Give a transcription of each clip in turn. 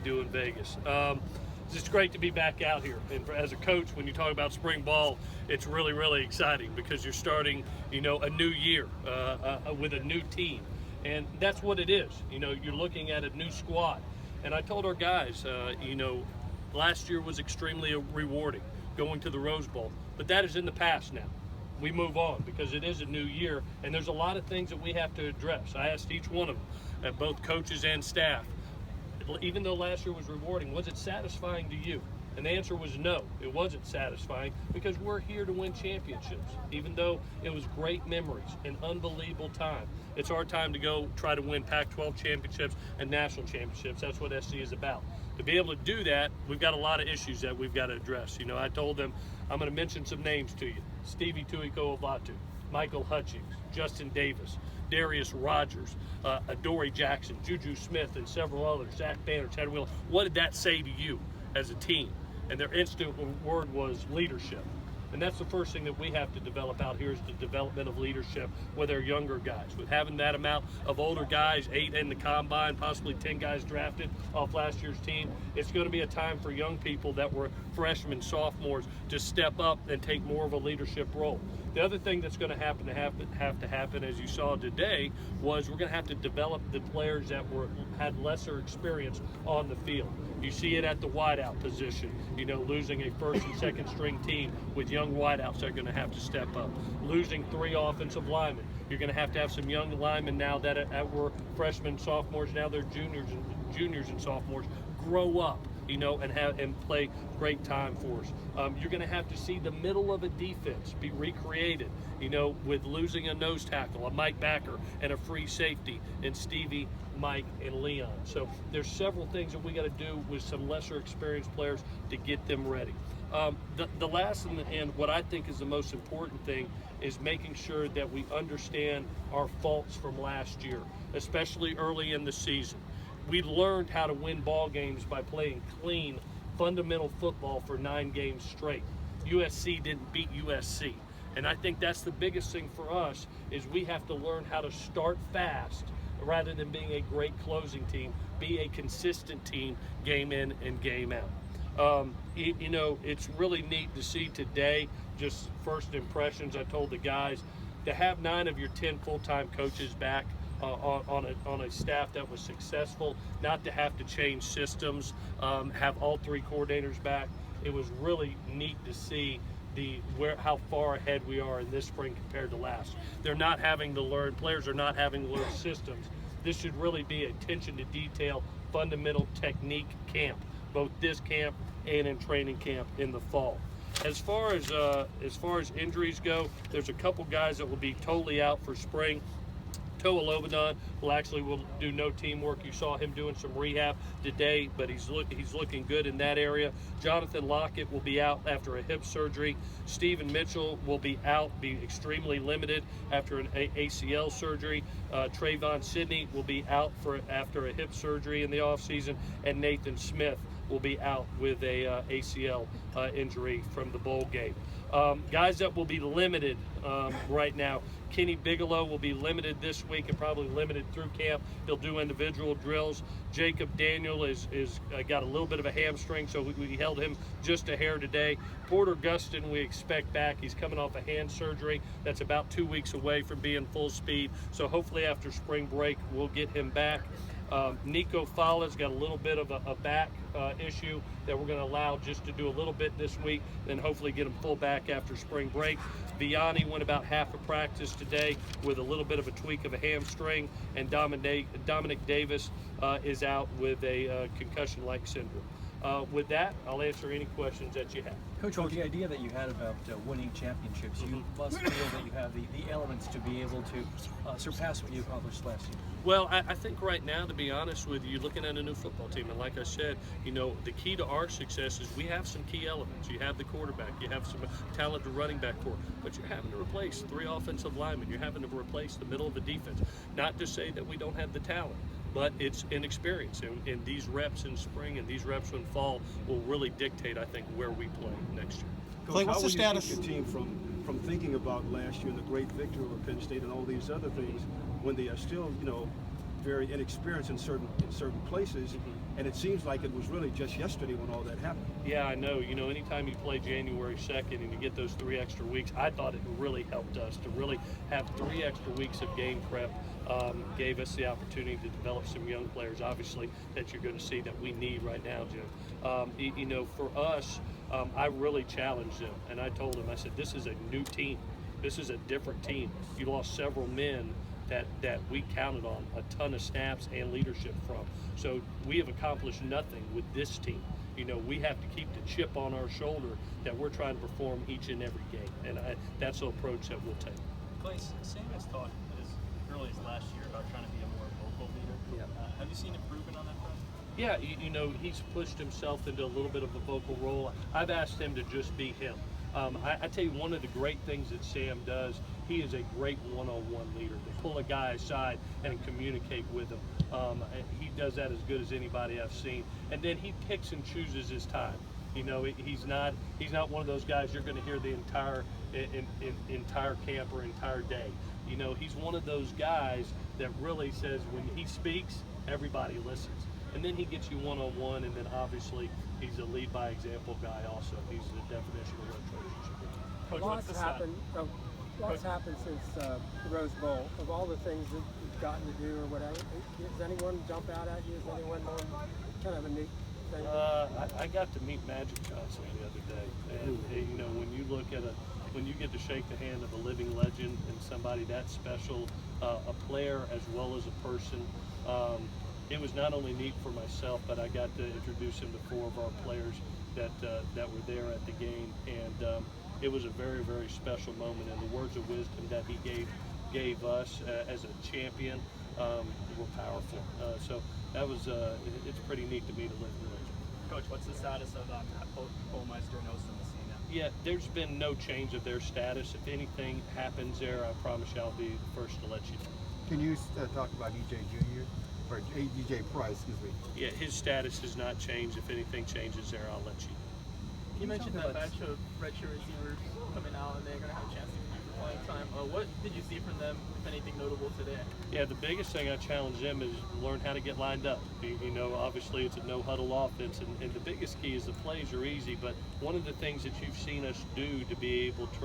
do in Vegas. It's just great to be back out here. And as a coach, when you talk about spring ball, it's really, really exciting because you're starting, a new year with a new team. And that's what it is. You're looking at a new squad. And I told our guys, last year was extremely rewarding going to the Rose Bowl, but that is in the past now. We move on because it is a new year, and there's a lot of things that we have to address. I asked each one of them, both coaches and staff, even though last year was rewarding, was it satisfying to you? And the answer was no, it wasn't satisfying because we're here to win championships. Even though it was great memories, an unbelievable time, it's our time to go try to win Pac-12 championships and national championships. That's what SC is about. To be able to do that, we've got a lot of issues that we've got to address. I told them I'm going to mention some names to you. Stevie Tuiko-Ovatu, Michael Hutchings, Justin Davis, Darius Rogers, Adoree Jackson, Juju Smith, and several others, Zach Banner, Chad Wheeler. What did that say to you as a team? And their instant word was leadership. And that's the first thing that we have to develop out here is the development of leadership with our younger guys. With having that amount of older guys, 8 in the combine, possibly 10 guys drafted off last year's team, it's going to be a time for young people that were freshmen, sophomores, to step up and take more of a leadership role. The other thing that's going to have to happen, as you saw today, was we're going to have to develop the players that had lesser experience on the field. You see it at the wideout position, losing a first and second string team with young wideouts that are going to have to step up. Losing 3 offensive linemen. You're going to have some young linemen now that were freshmen, sophomores, now they're juniors and sophomores, grow up. And play great time for us. You're going to have to see the middle of a defense be recreated, with losing a nose tackle, a Mike Backer, and a free safety in Stevie, Mike, and Leon. So there's several things that we got to do with some lesser experienced players to get them ready. The last and what I think is the most important thing is making sure that we understand our faults from last year, especially early in the season. We learned how to win ball games by playing clean, fundamental football for 9 games straight. USC didn't beat USC. And I think that's the biggest thing for us is we have to learn how to start fast rather than being a great closing team, be a consistent team game in and game out. It's really neat to see today, just first impressions. I told the guys to have 9 of your 10 full-time coaches back on a staff that was successful, not to have to change systems, have all 3 coordinators back. It was really neat to see how far ahead we are in this spring compared to last. Players are not having to learn systems. This should really be attention to detail, fundamental technique camp, both this camp and in training camp in the fall. As far as injuries go, there's a couple guys that will be totally out for spring. Toa Lobanon will do no teamwork. You saw him doing some rehab today, but he's looking good in that area. Jonathan Lockett will be out after a hip surgery. Stephen Mitchell will be out, be extremely limited after an ACL surgery. Trayvon Sidney will be out after a hip surgery in the offseason, and Nathan Smith will be out with a ACL injury from the bowl game. Guys that will be limited right now, Kenny Bigelow will be limited this week and probably limited through camp. He'll do individual drills. Jacob Daniel is got a little bit of a hamstring, so we held him just a hair today. Porter Gustin we expect back. He's coming off a hand surgery that's about 2 weeks away from being full speed, so hopefully after spring break we'll get him back. Nico Fala's got a little bit of a back issue that we're going to allow just to do a little bit this week, then hopefully get him full back after spring break. Vianney went about half a practice today with a little bit of a tweak of a hamstring, and Dominic Davis is out with a concussion-like syndrome. With that, I'll answer any questions that you have. Coach, with the idea that you had about winning championships, you must feel that you have the elements to be able to surpass what you accomplished last year. Well, I think right now, to be honest with you, looking at a new football team, and like I said, the key to our success is we have some key elements. You have the quarterback, you have some talented running back core, but you're having to replace 3 offensive linemen. You're having to replace the middle of the defense. Not to say that we don't have the talent, but it's inexperience, and these reps in spring and these reps in fall will really dictate, I think, where we play next year. Coach, what's the status? How will you keep your team from thinking about last year and the great victory over Penn State and all these other things when they are still, very inexperienced in certain places, And it seems like it was really just yesterday when all that happened. Yeah, I know. You know, anytime you play January 2nd and you get those 3 extra weeks, I thought it really helped us to really have 3 extra weeks of game prep. Gave us the opportunity to develop some young players, obviously, that you're going to see that we need right now, Jim. You know, for us, I really challenged them, and I told them, I said, this is a new team. This is a different team. You lost several men that we counted on a ton of snaps and leadership from. So we have accomplished nothing with this team. You know, we have to keep the chip on our shoulder that we're trying to perform each and every game, and that's the approach that we'll take. Clay, Sam has talked as early as last year about trying to be a more vocal leader. Yeah. Have you seen improvement on that front? Yeah, you know, he's pushed himself into a little bit of a vocal role. I've asked him to just be him. I tell you, one of the great things that Sam does, he is a great one-on-one leader. To pull a guy aside and communicate with him. He does that as good as anybody I've seen. And then he picks and chooses his time. You know, he's not one of those guys you're going to hear the entire camp or entire day. You know, he's one of those guys that really says when he speaks, everybody listens. And then he gets you one-on-one, and then obviously he's a lead by example guy also. He's the definition of what Trojan should be. Coach, Lots happened since the Rose Bowl. Of all the things that you've gotten to do or whatever, does anyone jump out at you? Is anyone more kind of a neat thing? I got to meet Magic Johnson the other day, and you know, when you look at when you get to shake the hand of a living legend and somebody that special, a player as well as a person. It was not only neat for myself, but I got to introduce him to 4 of our players that were there at the game, and it was a very, very special moment. And the words of wisdom that he gave us as a champion were powerful. So that was it's pretty neat to meet a living legend. Coach, what's the status of Bolmeister and Osen this season? Yeah, there's been no change of their status. If anything happens there, I promise you I'll be the first to let you know. Can you talk about EJ Jr. or EJ Price? Excuse me. Yeah, his status has not changed. If anything changes there, I'll let you know. You mentioned that batch of redshirt receivers coming out and they're going to have a chance to compete for playing time. What did you see from them, if anything notable today? Yeah, the biggest thing I challenge them is learn how to get lined up. You know, obviously it's a no-huddle offense, and the biggest key is the plays are easy, but one of the things that you've seen us do to be able to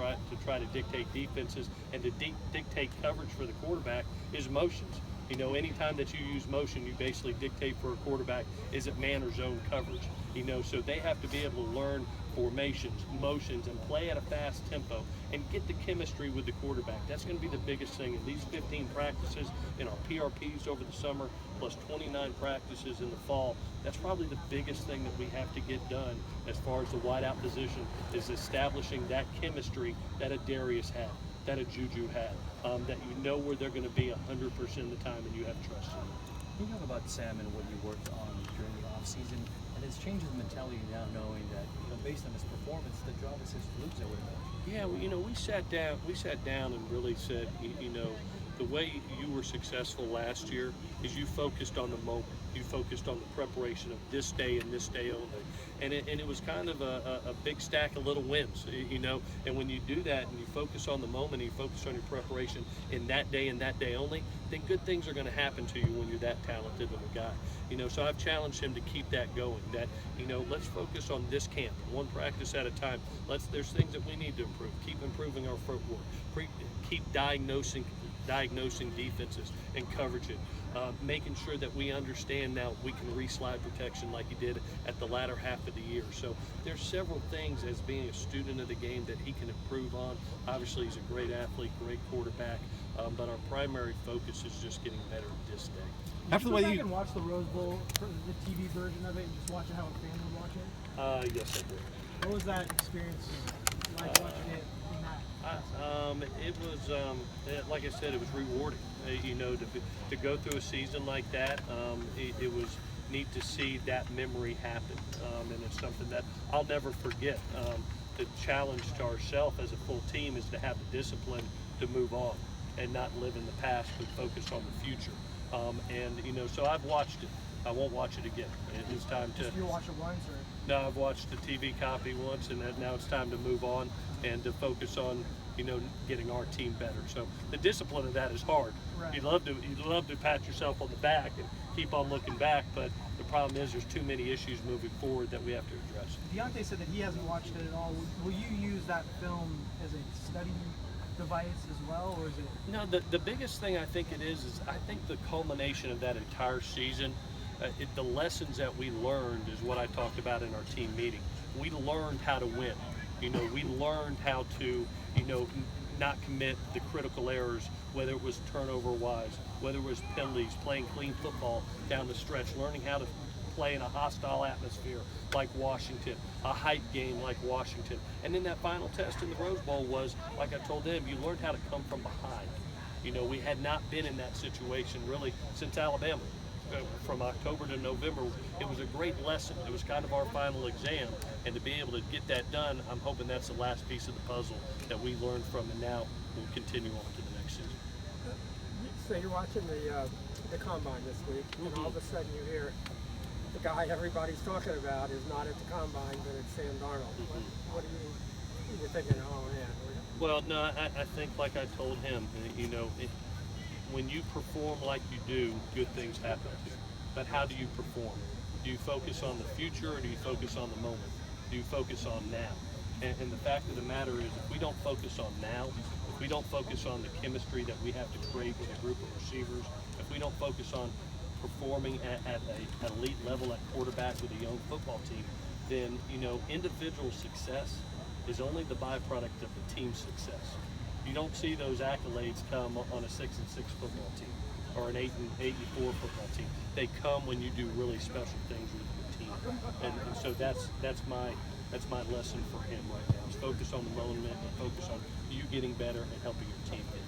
try to dictate defenses and to dictate coverage for the quarterback is motions. You know, anytime that you use motion, you basically dictate for a quarterback, is it man or zone coverage? You know, so they have to be able to learn formations, motions, and play at a fast tempo and get the chemistry with the quarterback. That's going to be the biggest thing in these 15 practices, in our PRPs over the summer, plus 29 practices in the fall. That's probably the biggest thing that we have to get done as far as the wideout position, is establishing that chemistry that a Darius had, that a Juju had, that you know where they're going to be 100% of the time and you have trust in them. Can you talk about Sam and what you worked on during the offseason and his change of mentality now, knowing that, you know, based on his performance, the job is his to lose, I would imagine? Yeah, well, you know, we sat down and really said, you know, the way you were successful last year is you focused on the moment. You focused on the preparation of this day and this day only. And it was kind of a big stack of little wins, you know. And when you do that and you focus on the moment and you focus on your preparation in that day and that day only, then good things are going to happen to you when you're that talented of a guy. You know, so I've challenged him to keep that going, that, you know, let's focus on this camp, one practice at a time. There's things that we need to improve. Keep improving our footwork. Keep diagnosing defenses and coverage it. Making sure that we understand now we can re-slide protection like he did at the latter half of the year. So there's several things as being a student of the game that he can improve on. Obviously he's a great athlete, great quarterback, but our primary focus is just getting better this day. After the way you can watch the Rose Bowl, the TV version of it, and just watch it how a fan would watch it? Yes, I did. What was that experience like watching it in that? It was, like I said, it was rewarding. You know, to go through a season like that, it was neat to see that memory happen, and it's something that I'll never forget. The challenge to ourselves as a full team is to have the discipline to move on and not live in the past, but focus on the future. And you know, so I've watched it. I won't watch it again. It's time to. You watch it once, or? No, I've watched the TV copy once, and now it's time to move on and to focus on, you know, getting our team better. So the discipline of that is hard. Right. You'd love to pat yourself on the back and keep on looking back, but the problem is there's too many issues moving forward that we have to address. Deontay said that he hasn't watched it at all. Will you use that film as a study device as well, or is it? No, the biggest thing I think it is I think the culmination of that entire season, the lessons that we learned is what I talked about in our team meeting. We learned how to win. You know, we learned how to, you know, not commit the critical errors, whether it was turnover-wise, whether it was penalties, playing clean football down the stretch, learning how to play in a hostile atmosphere like Washington, a hype game like Washington. And then that final test in the Rose Bowl was, like I told them, you learned how to come from behind. You know, we had not been in that situation really since Alabama. From October to November, it was a great lesson. It was kind of our final exam, and to be able to get that done, I'm hoping that's the last piece of the puzzle that we learned from, and now we'll continue on to the next season. So you're watching the combine this week, and all of a sudden you hear the guy everybody's talking about is not at the combine, but it's Sam Darnold. What are you're thinking? Oh man. Well, no, I think like I told him, you know, when you perform like you do, good things happen to you. But how do you perform? Do you focus on the future, or do you focus on the moment? Do you focus on now? And the fact of the matter is, if we don't focus on now, if we don't focus on the chemistry that we have to create with a group of receivers, if we don't focus on performing at an elite level at quarterback with a young football team, then, you know, individual success is only the byproduct of the team's success. You don't see those accolades come on a 6-6 football team or an 8-4 football team. They come when you do really special things with your team, and so that's my lesson for him right now. Is focus on the moment and focus on you getting better and helping your team get